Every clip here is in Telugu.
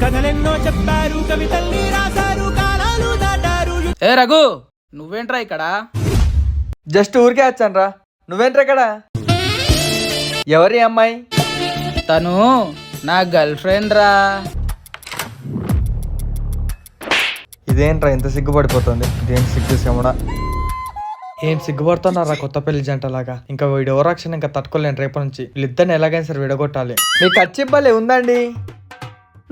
కథలెన్నో చెప్పారు, కవితల్ని రాశారు, కాలాలు దాటారు. ఏ రఘు, నువ్వేంట్రా ఇక్కడ? జస్ట్ ఊరికే వచ్చాను రా. నువ్వేంట్రా ఇక్కడ? ఎవరి అమ్మాయి? తను నా గర్ల్ ఫ్రెండ్ రా. ఇదేంట్రా ఇంత సిగ్గుపడిపోతుంది? ఇదేం సిగ్గు శమడా? ఏం సిగ్గుపడుతున్నారా కొత్త పెళ్లి జంటలాగా? ఇంకా వీడి ఓవరాక్షన్ ఇంకా తట్టుకోలేను. రేపటి నుంచి వీళ్ళిద్దరిని ఎలాగైనా సరే విడగొట్టాలి. మీకు కచ్చిబ్బలే ఉందండి.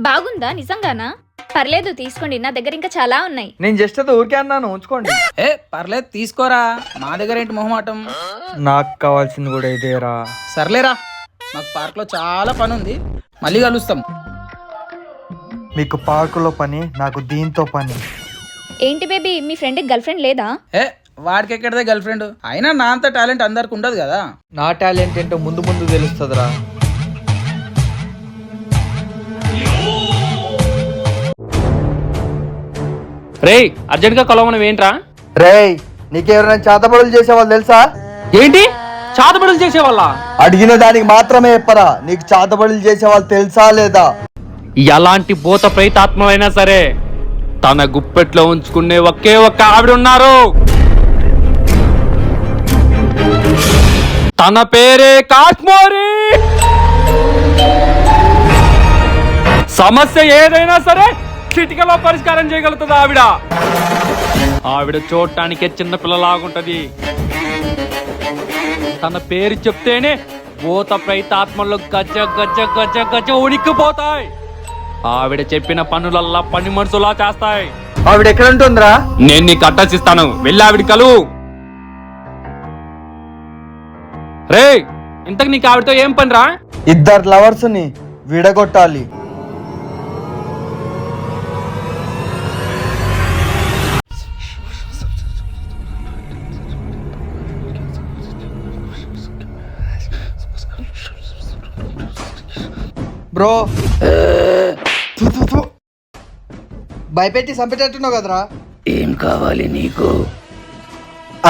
బాగుందా? నిజంగానా? పర్లేదు తీసుకోండి, నా దగ్గర ఇంకా చాలా ఉన్నాయి. నేను జస్ట్ అది ఊరికే అన్నాను, ఉంచుకోండి. ఏ పర్లేదు తీసుకోరా, మా దగ్గర ఏంటి మొహమాటం? నాకు కావాల్సింది కూడా ఇదేరా. సర్లేరా, మాకు పార్క్ లో చాలా పని ఉంది, మళ్ళీ కలుస్తాం. మీకు పార్కులో పని, నాకు దీంతో పని. ఏంటి బేబీ, మీ ఫ్రెండ్కి గర్ల్ ఫ్రెండ్ లేదా? ఏ వాడికి ఎక్కడదే గర్ల్ ఫ్రెండ్? అయినా నా అంత టాలెంట్ అందరికి ఉండదు కదా. నా టాలెంట్ ఏంటో ముందు ముందు తెలుస్తుందిరా. రేయ్ అర్జెంట్ గా కలవమని ఏంట్రా? రేయ్ నీకెవరైనా చేతబడులు చేసేవాళ్ళు తెలుసా? ఏంటి చాతబడులు చేసేవాళ్ళ? అడిగిన దానికి మాత్రమే చెప్పరా. నీకు చేతబడులు చేసేవాళ్ళు తెలుసా లేదా? ఎలాంటి భూత ప్రేతాత్మలైనా సరే తన గుప్పెట్లో ఉంచుకునే ఒకే ఒక్క ఆవిడ ఉన్నారు. తన పేరే కాశ్మోరి. సమస్య ఏదైనా సరే చిటికలో పరిష్కారం చేయగలుగుతుంది ఆవిడ. ఆవిడ చూడటానికే చిన్న పిల్లలాగుంటది. తన పేరు చెప్తేనే భూత ప్రైతాత్మలు గజ గజ గజ గజ ఉనికిపోతాయి. ఆవిడ చెప్పిన పనులల్లా పని మనుషులా చేస్తాయి. ఆవిడ ఎక్కడ ఉంటుందిరా? నేను నీకు అడ్రస్ ఇస్తాను, వెళ్ళి ఆవిడ కలు. రే ఇంతకు నీకు ఆవిడతో ఏం పనిరా? ఇద్దరు లవర్స్ ని విడగొట్టాలి. బ్రో భయపెట్టి చంపేటట్టున్నావు కదరా. ఏం కావాలి నీకు?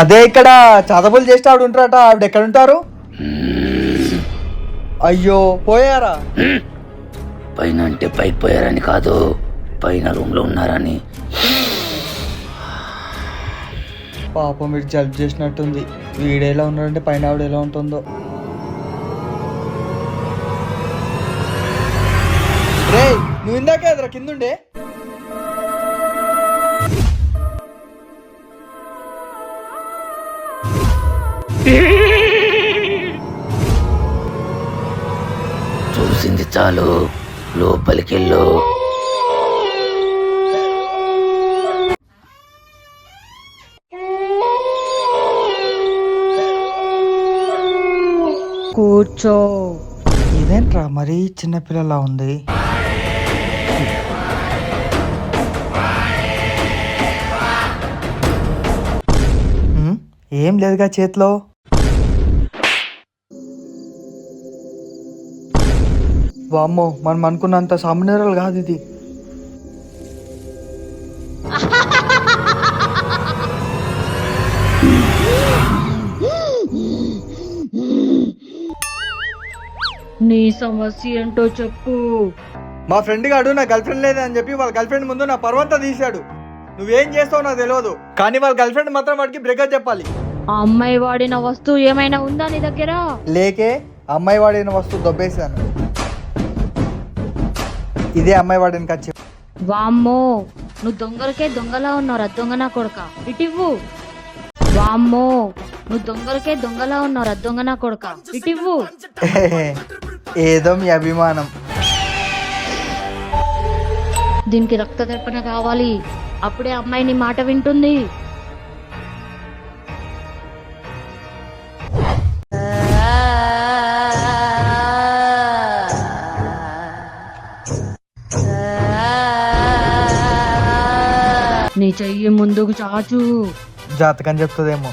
అదే ఇక్కడ చదవులు చేస్తే ఆవిడ ఉంటారట. ఆవిడ ఎక్కడ ఉంటారు? అయ్యో పోయారా? పైన అంటే పైకి పోయారని కాదు, పైన రూమ్ లో ఉన్నారని. పాపం వీడు జలుబు చేసినట్టుంది. వీడేలా ఉన్నాడంటే పైన ఆవిడ ఎలా ఉంటుందో. రే నువ్వు ఇందాక ఎదురా కిందుండే. చూసింది చాలు, లోపలికెళ్ళు. కూర్చో. ఇదేంట్రా మరీ చిన్నపిల్లలా ఉంది. ఏం లేదుగా చేతిలో. వామ్మో, మనం అనుకున్నంత సామాన్యురాలు కాదు ఇది. నీ సమస్య ఏంటో చెప్పు. మా ఫ్రెండ్ గాడు నా గర్ల్ ఫ్రెండ్ లేదని చెప్పి వాళ్ళ గర్ల్ ఫ్రెండ్ ముందు నా పర్వంతా తీశాడు. నువ్వేం చేస్తావు నాకు తెలియదు, కానీ వాళ్ళ గర్ల్ ఫ్రెండ్ మాత్రం వాడికి బ్రేకప్ చెప్పాలి. ఆ అమ్మాయి వాడిన వస్తువు ఏమైనా ఉందా నీ దగ్గర? లేకే అమ్మాయి వాడిన వస్తువు దొబ్బేశాను. ఇదే అమ్మాయి వాడిన ఖర్చు. వామ్మో, నువ్వు దొంగలకే దొంగలా ఉన్నారా దొంగ నా కొడుక, ఇటివ్వు. వామ్మో, నువ్వు దొంగలకే దొంగలా ఉన్నారా దొంగ నా కొడుక, ఇటివ్వు. ఏదో మీ అభిమానం. దీనికి రక్త తర్పణ కావాలి, అప్పుడే అమ్మాయి నీ మాట వింటుంది. నీ చెయ్యి ముందుకు చాచు. జాతకం చెప్తుందేమో.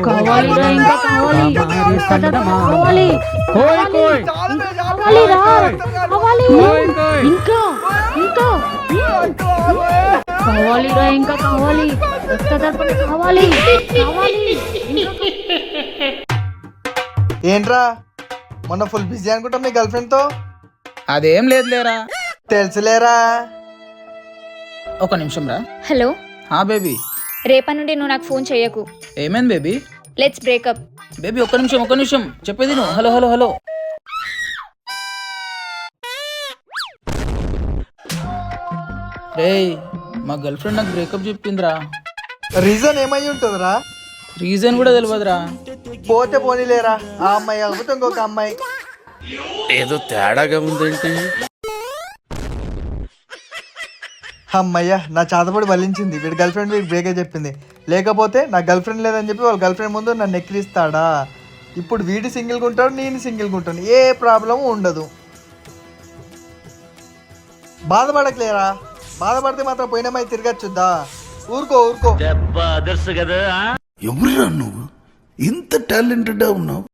కావాలిరా, ఇంకా కావాలి, కావాలి, కావాలిరా, కావాలి, ఇంకా ఇంకా కావాలిరా, ఇంకా కావాలి, రక్త తర్పణ కావాలి, కావాలి. ఏంట్రా మొన్న ఫుల్ బిజీ అనుకుంటా మీ గర్ల్ ఫ్రెండ్ తో. అదేం లేదు లేరా. తెలుసులేరా. ఒక నిమిషం రా. హలో హా బేబీ. రేపటి నుండి నువ్వు నాకు ఫోన్ చేయకు. ఏమైంది బేబీ? Let's breakup. బేబీ ఒక్క నిమిషం చెప్పేది నువ్వు. Hello hello hello. రేయ్ మా గర్ల్ ఫ్రెండ్ నాకు బ్రేకప్ చెప్పిందిరా. రీజన్ ఏమై ఉంటుందిరా? రీజన్ కూడా తెలియదురా. పోతే పోనీలేరా, ఆ అమ్మాయి కాకపోతే ఇంకొక అమ్మాయి. ఏదో తేడాగా ఉందేంటి? అమ్మయ్య, నా చాతపడి బలించింది. వీడి గర్ల్ ఫ్రెండ్ వీడికి బ్రేకే చెప్పింది. లేకపోతే నా గర్ల్ ఫ్రెండ్ లేదని చెప్పి వాళ్ళ గర్ల్ ఫ్రెండ్ ముందు నన్ను ఎక్కిరిస్తాడా? ఇప్పుడు వీడి సింగిల్గా ఉంటాడు, నేను సింగిల్గా ఉంటాను, ఏ ప్రాబ్లము ఉండదు. బాధపడకలేరా. బాధపడితే మాత్రం పోయినమ్మాయి తిరగచ్చుద్దా? ఊరుకో. దెబ్బ అదర్సు కదా. ఎవరురా నువ్వు? ఇంత టాలెంటెడ్ ఉన్నావు?